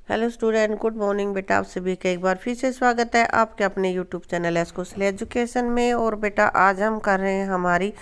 Hello student, good morning बेटा। आप सभी का एक बार फिर से स्वागत है आपके अपने यूट्यूब चैनल एस्कोसले एजुकेशन में। और बेटा आज हम कर रहे हैं हमारी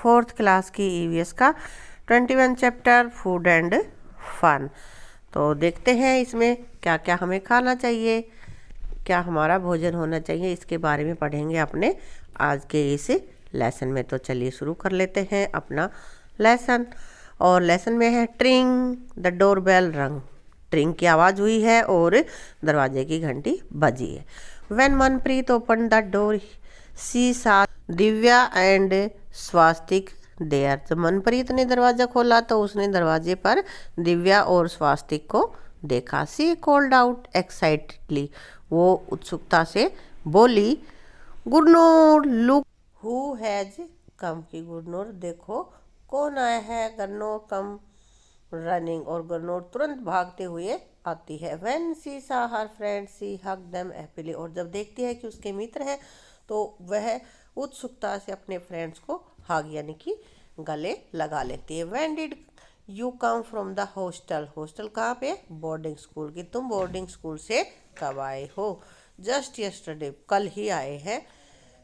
4th क्लास की ईवीएस का 21 चैप्टर फूड एंड फन। तो देखते हैं इसमें क्या क्या हमें खाना चाहिए, क्या हमारा भोजन होना चाहिए, इसके बारे में पढ़ेंगे अपने आज के इस लेसन में। तो चलिए शुरू कर लेते हैं अपना लेसन। और लेसन में है ट्रिंग द डोरबेल रंग। ट्रिंग की आवाज़ हुई है और दरवाजे की घंटी बजी है। When Manpreet open the door she saw Divya and Swastik there. जब मनप्रीत ने दरवाज़ा खोला तो उसने दरवाजे पर दिव्या और स्वास्तिक को देखा। She called out excitedly. वो उत्सुकता से बोली, Gurnoor look who has come. की गुरनूर देखो कौन आया है। गुरनूर कम रनिंग, और गुरनूर तुरंत भागते हुए आती है। व्हेन सी सा हर फ्रेंड सी हग देम हैप्पीली। और जब देखती है कि उसके मित्र हैं तो वह उत्सुकता से अपने फ्रेंड्स को हग यानी कि गले लगा लेती है। When did you come from the hostel. Hostel कहाँ पे? बोर्डिंग स्कूल की। तुम बोर्डिंग स्कूल से कब आए हो? जस्ट यस्टरडे, कल ही आए हैं।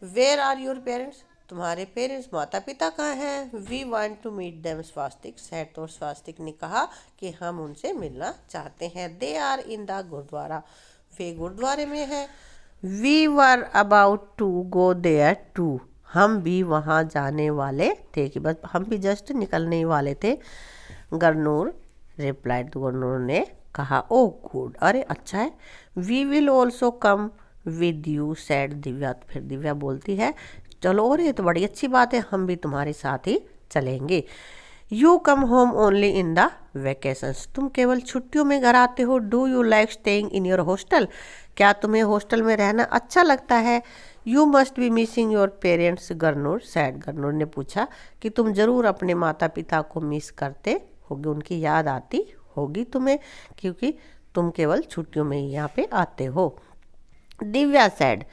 Where are your parents. तुम्हारे पेरेंट्स माता पिता कहाँ हैं? We want to meet them Swastik said. तो स्वास्तिक ने कहा कि हम उनसे मिलना चाहते हैं। They are in the gurdwara. वे गुरुद्वारे में है। We were about to go there too. हम भी वहाँ जाने वाले थे, कि बस हम भी जस्ट निकलने वाले थे। गुरनूर रिप्लाइड। गुरनूर ने कहा, ओ गुड, अरे अच्छा है। We will also come with you said Divya. फिर दिव्या बोलती है, चलो, और ये तो बड़ी अच्छी बात है, हम भी तुम्हारे साथ ही चलेंगे। You come home only in the vacations. तुम केवल छुट्टियों में घर आते हो। Do you like staying in your hostel. क्या तुम्हें हॉस्टल में रहना अच्छा लगता है? You must be missing your parents Gurnoor sad. Gurnoor ने पूछा कि तुम जरूर अपने माता पिता को मिस करते होगे, उनकी याद आती होगी तुम्हें, क्योंकि तुम केवल छुट्टियों में ही यहाँ पे आते हो। दिव्या सैड।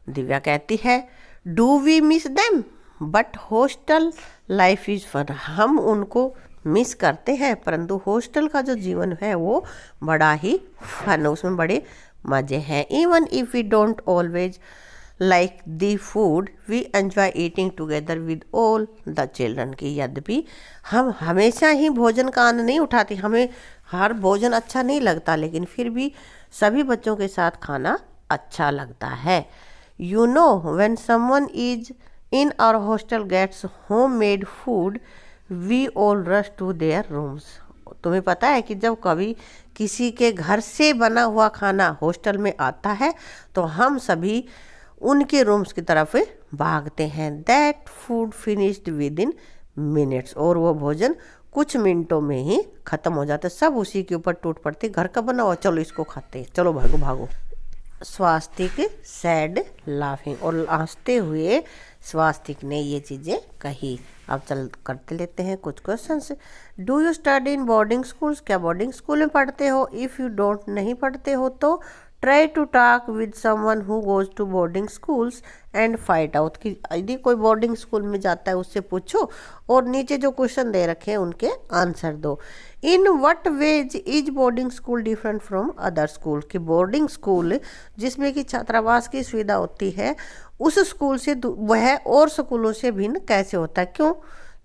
दिव्या कहती है, do we miss them but hostel life is fun. हम उनको मिस करते हैं, परंतु हॉस्टल का जो जीवन है वो बड़ा ही फन है, उसमें बड़े मज़े हैं। Even if we don't always like the food we enjoy eating together with all the children. की यद्यपि हम हमेशा ही भोजन का आनंद नहीं उठाते, हमें हर भोजन अच्छा नहीं लगता, लेकिन फिर भी सभी बच्चों के साथ खाना अच्छा लगता है। You know, when someone is in our hostel gets homemade food, we all rush to their rooms. तुम्हें पता है कि जब कभी किसी के घर से बना हुआ खाना हॉस्टल में आता है तो हम सभी उनके रूम्स की तरफ भागते हैं। That food finished within minutes. और वो भोजन कुछ मिनटों में ही ख़त्म हो जाता है। सब उसी के ऊपर टूट पड़ते, घर का बना हुआ, चलो इसको खाते हैं, चलो भागो भागो। स्वास्तिक सैड लाफिंग। और हंसते हुए स्वास्तिक ने ये चीज़ें कही। अब चल करते लेते हैं कुछ questions. Do you study in boarding schools. क्या बोर्डिंग स्कूल में पढ़ते हो? इफ़ यू डोंट नहीं पढ़ते हो तो try to talk with someone who goes to boarding schools and find out. कि यदि कोई बोर्डिंग स्कूल में जाता है उससे पूछो और नीचे जो क्वेश्चन दे रखे हैं उनके आंसर दो। In what veg is boarding school different from other school. कि बोर्डिंग स्कूल जिसमें कि छात्रावास की सुविधा होती है उस स्कूल से वह और स्कूलों से भिन्न कैसे होता है? क्यों?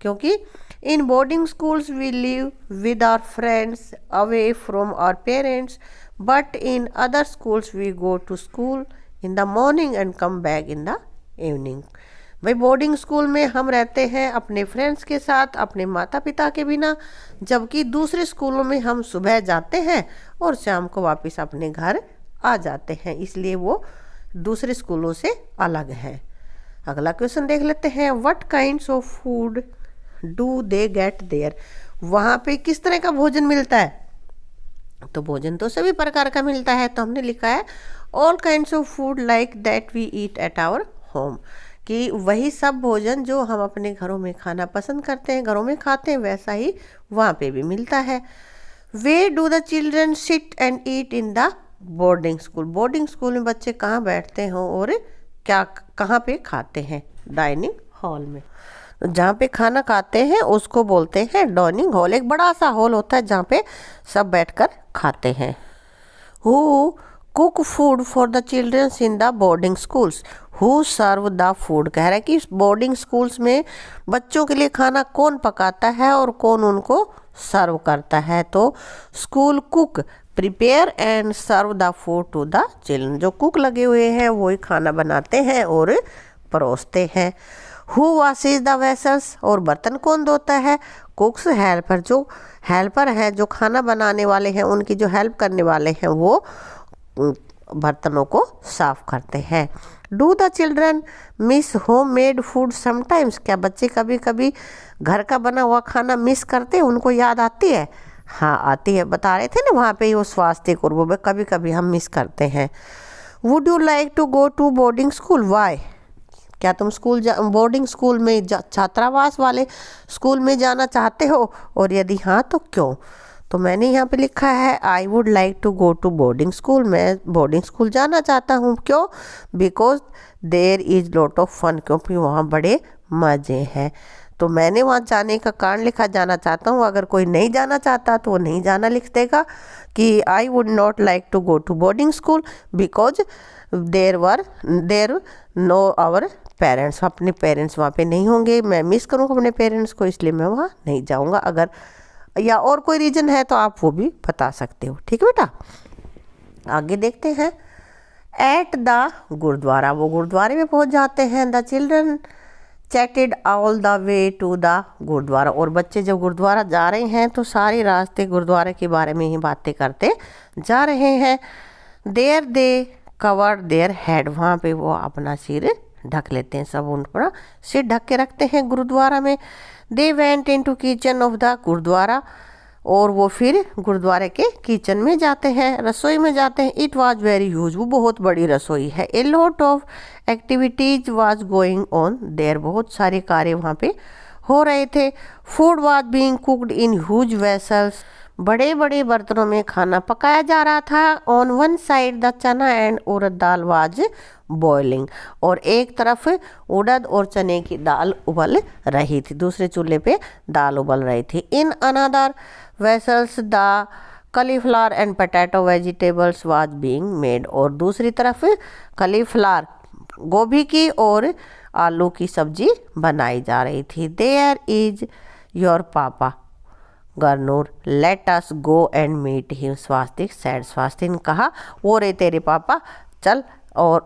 क्योंकि in boarding schools we live with our friends away from our parents, but in other schools we go to school in the morning and come back in the evening. भाई बोर्डिंग स्कूल में हम रहते हैं अपने friends के साथ, अपने माता पिता के बिना, जबकि दूसरे स्कूलों में हम सुबह जाते हैं और शाम को वापस अपने घर आ जाते हैं, इसलिए वो दूसरे स्कूलों से अलग है। अगला क्वेश्चन देख लेते हैं। What kinds of food do they get there. वहाँ पे किस तरह का भोजन मिलता है? तो भोजन तो सभी प्रकार का मिलता है, तो हमने लिखा है all kinds of food like that we eat at our home. कि वही सब भोजन जो हम अपने घरों में खाना पसंद करते हैं, घरों में खाते हैं, वैसा ही वहाँ पे भी मिलता है। Where do the children sit and eat in the boarding school. Boarding school में बच्चे कहाँ बैठते हैं और क्या कहाँ पे खाते हैं? डाइनिंग हॉल में। जहाँ पे खाना खाते हैं उसको बोलते हैं डाइनिंग हॉल। एक बड़ा सा हॉल होता है जहाँ पे सब बैठकर खाते हैं। Who cook food for the childrens in the boarding schools, who serve the food. कह रहा है कि बोर्डिंग स्कूल्स में बच्चों के लिए खाना कौन पकाता है और कौन उनको सर्व करता है। तो school cook prepare and serve the food to the children, जो कुक लगे हुए हैं वो ही खाना बनाते हैं और परोसते हैं। हु वॉशेज द वेसल्स, और बर्तन कौन धोता है। कुक्स हेल्पर, जो हेल्पर है, जो खाना बनाने वाले हैं, उनकी जो हेल्प करने वाले हैं वो बर्तनों को साफ करते हैं। Do the children miss home made food sometimes, क्या बच्चे कभी कभी घर का बना हुआ खाना मिस करते हैं, उनको याद आती है। हाँ आती है, बता रहे थे ना वहाँ पे वो स्वास्थ्य और वो कभी कभी हम मिस करते हैं। Would you like to go to boarding school, why, क्या तुम बोर्डिंग स्कूल में छात्रावास वाले स्कूल में जाना चाहते हो, और यदि हाँ तो क्यों। तो मैंने यहाँ पे लिखा है I would like to go to boarding school, मैं बोर्डिंग स्कूल जाना चाहता हूँ। क्यों, because there is lot of fun, क्योंकि वहाँ बड़े मज़े हैं। तो मैंने वहाँ जाने का कारण लिखा जाना चाहता हूँ। अगर कोई नहीं जाना चाहता तो वो नहीं जाना लिख देगा कि I would not like to go to boarding school because there no our parents, अपने पेरेंट्स वहाँ पे नहीं होंगे, मैं मिस करूँगा अपने पेरेंट्स को, इसलिए मैं वहाँ नहीं जाऊँगा। अगर या और कोई रीज़न है तो आप वो भी बता सकते हो। ठीक है बेटा, आगे देखते हैं। एट द गुरुद्वारा, वो गुरुद्वारे में पहुँच जाते हैं। The children chatted all the way to the gurdwara, और बच्चे जब गुरुद्वारा जा रहे हैं तो सारे रास्ते गुरुद्वारे के बारे में ही बातें करते जा रहे हैं। There they cover their head, वहाँ पे वो अपना सिर ढक लेते हैं, सब उन पर सिर ढक के रखते हैं गुरुद्वारा में। They went into kitchen of the gurdwara, और वो फिर गुरुद्वारे के किचन में जाते हैं, रसोई में जाते हैं। इट वाज वेरी ह्यूज, वो बहुत बड़ी रसोई है। A lot of activities was going on their, बहुत सारे कार्य वहाँ पे हो रहे थे। Food was being cooked in huge vessels, बड़े बड़े बर्तनों में खाना पकाया जा रहा था। ऑन वन साइड द चना and urad dal was boiling, और एक तरफ उड़द और चने की दाल उबल रही थी, दूसरे चूल्हे पे दाल उबल रही थी। In another vessels the cauliflower and potato vegetables was being made, और दूसरी तरफ कलीफ्लावर गोभी की और आलू की सब्जी बनाई जा रही थी। There is your papa Gurnoor, let us go and meet him, Swastik said, Swastik ने कहा वो रहे तेरे पापा,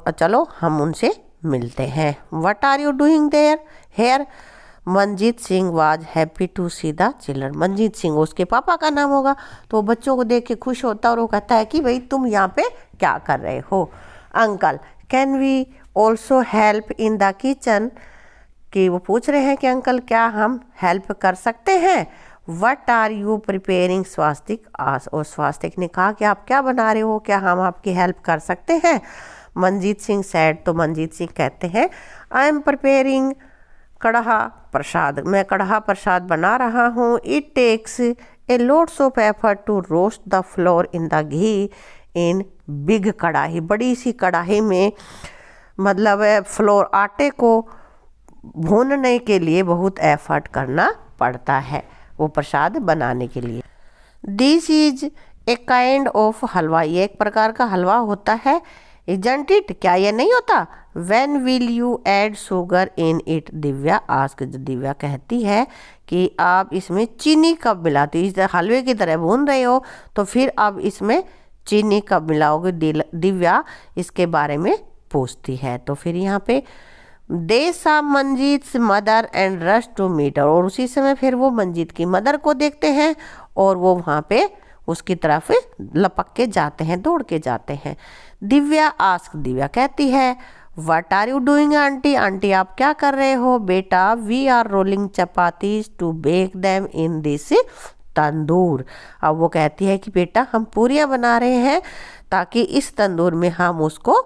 चलो हम उनसे मिलते हैं। What are you doing there here, Manjeet Singh was happy to see the children, Manjeet Singh उसके पापा का नाम होगा, तो बच्चों को देख के खुश होता है और वो कहता है कि भाई तुम यहाँ पे क्या कर रहे हो। Uncle can we also help in the kitchen, कि वो पूछ रहे हैं कि अंकल क्या हम हेल्प कर सकते हैं। वट आर यू प्रिपेयरिंग, स्वास्तिक आस, और स्वास्तिक ने कहा कि आप क्या बना रहे हो, क्या हम आपकी हेल्प कर सकते हैं। मंजीत सिंह सैड, तो मंजीत सिंह कहते हैं आई एम प्रिपेयरिंग कढ़ा प्रसाद, मैं कढ़ा प्रसाद बना रहा हूँ। It takes a lots of effort to roast the flour in the ghee in big kadhai, बड़ी सी कढ़ाई में, मतलब फ्लोर आटे को भूनने के लिए बहुत एफर्ट करना पड़ता है वो प्रसाद बनाने के लिए। This is a kind of halwa, ये एक प्रकार का हलवा होता है। इजंट इट, क्या ये नहीं होता। When will you add sugar in it, Divya ask, Divya कहती है कि आप इसमें चीनी कब मिलाती हो, इस हलवे की तरह भून रहे हो तो फिर आप इसमें चीनी कब मिलाओगे, दिव्या इसके बारे में पूछती है। तो फिर यहाँ पे they saw Manjeet mother and rush to meet, और उसी समय फिर वो मंजीत की मदर को देखते हैं और वो वहाँ पे उसकी तरफ लपक के जाते हैं, दौड़ के जाते हैं। दिव्या आस्क, दिव्या कहती है what are you doing aunty, aunty आप क्या कर रहे हो। बेटा we are rolling chapatis to bake them in this tandoor, अब वो कहती है कि बेटा हम पूरियाँ बना रहे हैं ताकि इस तंदूर में हम उसको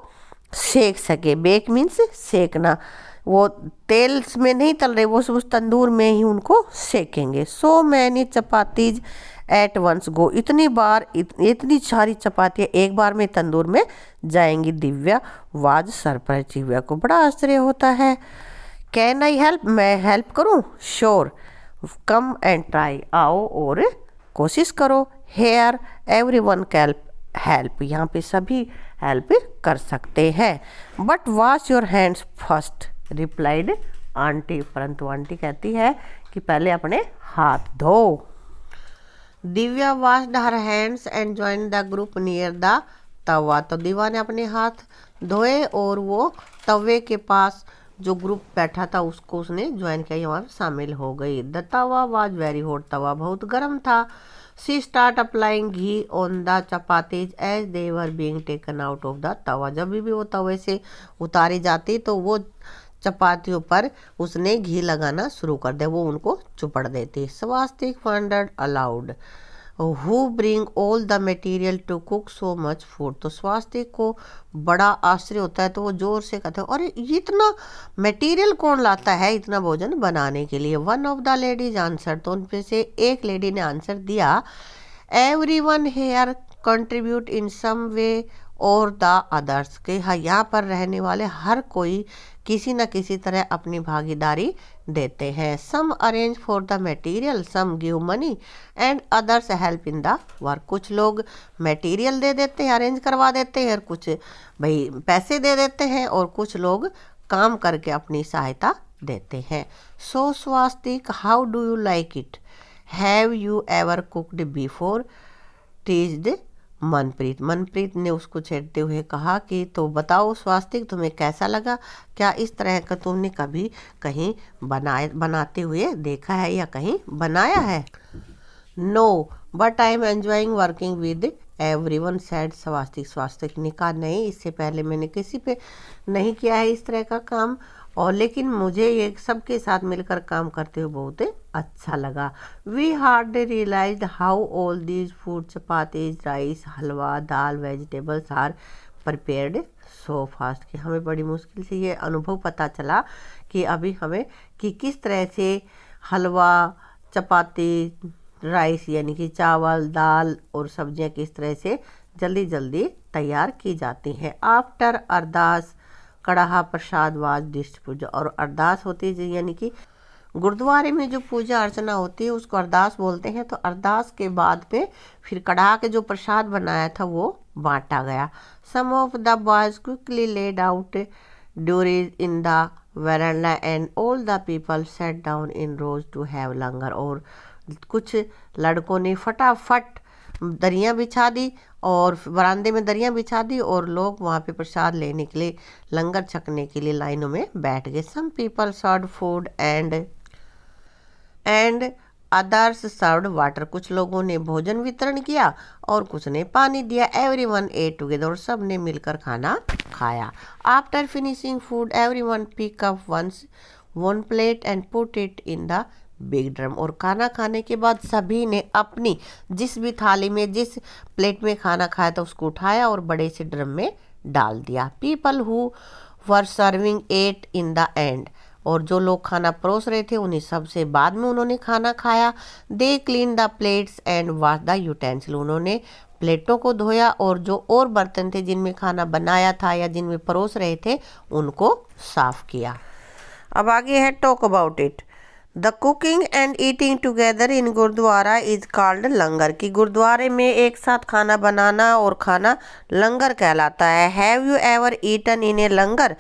सेक सके। बेक मीन्स सेकना, वो तेल में नहीं तल रहे, वो उस तंदूर में ही उनको सेकेंगे। So many chapatis at once go, इतनी सारी चपातियाँ एक बार में तंदूर में जाएंगी। दिव्या वाज सरप्राइज, दिव्या को बड़ा आश्चर्य होता है। कैन आई हेल्प, मैं हेल्प करूँ। श्योर कम एंड ट्राई, आओ और कोशिश करो। हेयर एवरी वन हेल्प, यहाँ पे सभी हेल्प कर सकते हैं। But wash your hands first replied aunty, परंतु आंटी कहती है कि पहले अपने हाथ धो। Divya washed her hands and join the group near the tawa, तो दिव्या ने अपने हाथ धोए और वो तवे के पास जो ग्रुप बैठा था उसको उसने ज्वाइन किया, वहाँ शामिल हो गई। The tawa was very hot, तवा बहुत गर्म था। She start applying ghee on the chapatis as they were being taken out of the tawa, जब भी वो तवे से उतारी जाती तो वो चपातियों पर उसने घी लगाना शुरू कर दिया, वो उनको चुपड़ देती। Swastik wondered aloud who bring all the material to cook so much food, तो स्वास्तिक को बड़ा आश्चर्य होता है तो वो जोर से कहते हैं अरे इतना मटेरियल कौन लाता है इतना भोजन बनाने के लिए। One of the ladies answer, तो उनमें से एक लेडी ने आंसर दिया, एवरीवन हेयर कंट्रीब्यूट इन सम वे और द अदर्स, के यहाँ पर रहने वाले हर कोई किसी न किसी तरह अपनी भागीदारी देते हैं। Some arrange for the material, some give money and others help in the work, कुछ लोग मटेरियल दे देते हैं, अरेंज करवा देते हैं, और कुछ भाई पैसे दे देते हैं, और कुछ लोग काम करके अपनी सहायता देते हैं। So Swastik how do you like it, have you ever cooked before, teased Manpreet, Manpreet ने उसको छेड़ते हुए कहा कि तो बताओ स्वास्तिक तुम्हें कैसा लगा, क्या इस तरह का तुमने कभी कहीं बनाते हुए देखा है या कहीं बनाया है। No but I am enjoying working with everyone said Swastik, Swastik ने कहा नहीं इससे पहले मैंने किसी पे नहीं किया है इस तरह का काम, और लेकिन मुझे ये सबके साथ मिलकर काम करते हुए बहुत अच्छा लगा। We hardly realised how all these food chapatis rice halwa dal vegetables are prepared so fast, कि हमें बड़ी मुश्किल से ये अनुभव पता चला कि अभी हमें कि किस तरह से हलवा चपाती राइस यानी कि चावल दाल और सब्जियां किस तरह से जल्दी जल्दी तैयार की जाती हैं। After ardas karah prasad was distributed, और अरदास होती है यानी कि गुरुद्वारे में जो पूजा अर्चना होती है उसको अरदास बोलते हैं, तो अरदास के बाद में फिर कड़ाह के जो प्रसाद बनाया था वो बांटा गया। Some of the boys quickly laid out durries in the verandah and all the people sat down in rows to have langar, और कुछ लड़कों ने फटाफट दरियाँ बिछा दी और बरामदे में दरियाँ बिछा दी और लोग वहाँ पे प्रसाद लेने के लिए लंगर छकने के लिए लाइनों में बैठ गए। Some people served food and others served water, कुछ लोगों ने भोजन वितरण किया और कुछ ने पानी दिया। एवरीवन एट टुगेदर, और सब ने मिलकर खाना खाया। After finishing food everyone pick up one plate and put it in the big drum, और खाना खाने के बाद सभी ने अपनी जिस भी थाली में जिस प्लेट में खाना खाया था उसको उठाया और बड़े से ड्रम में डाल दिया। People who were serving ate in the end, और जो लोग खाना परोस रहे थे उन्हें सबसे बाद में उन्होंने खाना खाया। They clean the plates and wash the utensil, उन्होंने प्लेटों को धोया और जो और बर्तन थे जिनमें खाना बनाया था या जिनमें परोस रहे थे उनको साफ किया। अब आगे है talk about it. The cooking and eating together in gurdwara is called langar, की गुरुद्वारे में एक साथ खाना बनाना और खाना लंगर कहलाता है। Have you ever eaten in a langar,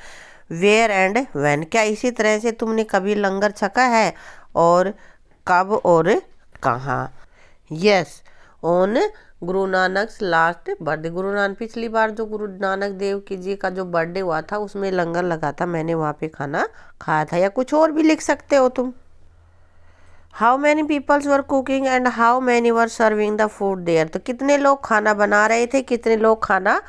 where and when, क्या इसी तरह से तुमने कभी लंगर छका है और कब और कहाँ। Yes on Guru Nanak last birthday, Guru Nanak पिछली बार जो गुरु नानक देव की जी का जो बर्थडे हुआ था उसमें लंगर लगा था, मैंने वहाँ पे खाना खाया था। या कुछ और भी लिख सकते हो तुम। How many peoples were cooking and how many were serving the food there, तो कितने लोग खाना बना रहे थे कितने लोग खाना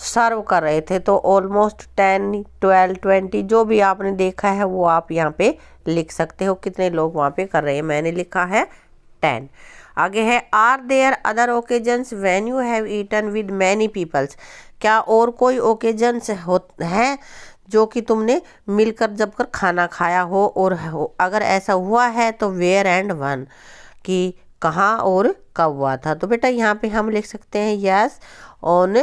सर्व कर रहे थे। तो ऑलमोस्ट 10 12 20 जो भी आपने देखा है वो आप यहाँ पे लिख सकते हो कितने लोग वहाँ पे कर रहे हैं। मैंने लिखा है 10। आगे है are there other occasions when you have eaten with many peoples, क्या और कोई ओकेजन्स हैं जो कि तुमने मिलकर जब कर खाना खाया हो, और अगर ऐसा हुआ है तो वेयर एंड वन, कि कहाँ और कब हुआ था। तो बेटा यहाँ पे हम लिख सकते हैं yes on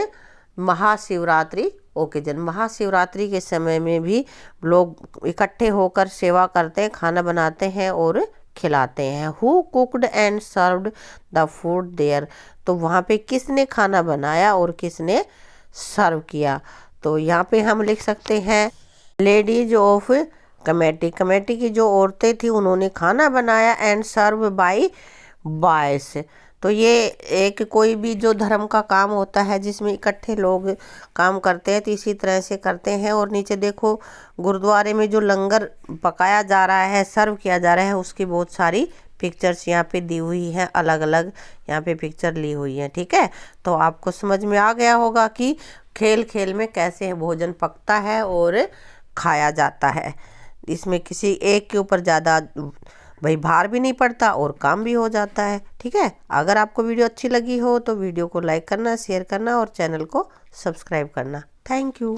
Mahashivratri occasion, Mahashivratri के समय में भी लोग इकट्ठे होकर सेवा करते हैं, खाना बनाते हैं और खिलाते हैं। Who cooked and served the food there, तो वहाँ पे किसने खाना बनाया और किसने सर्व किया। तो यहाँ पे हम लिख सकते हैं लेडीज ऑफ कमेटी, कमेटी की जो औरतें थी उन्होंने खाना बनाया, एंड सर्व बाय बॉयज। तो ये एक कोई भी जो धर्म का काम होता है जिसमें इकट्ठे लोग काम करते हैं तो इसी तरह से करते हैं। और नीचे देखो गुरुद्वारे में जो लंगर पकाया जा रहा है, सर्व किया जा रहा है, उसकी बहुत सारी पिक्चर्स यहाँ पे दी हुई हैं, अलग अलग यहाँ पे पिक्चर ली हुई हैं। ठीक है, तो आपको समझ में आ गया होगा कि खेल खेल में कैसे भोजन पकता है और खाया जाता है। इसमें किसी एक के ऊपर ज़्यादा भाई भार भी नहीं पड़ता और काम भी हो जाता है। ठीक है, अगर आपको वीडियो अच्छी लगी हो तो वीडियो को लाइक करना, शेयर करना और चैनल को सब्सक्राइब करना। Thank you.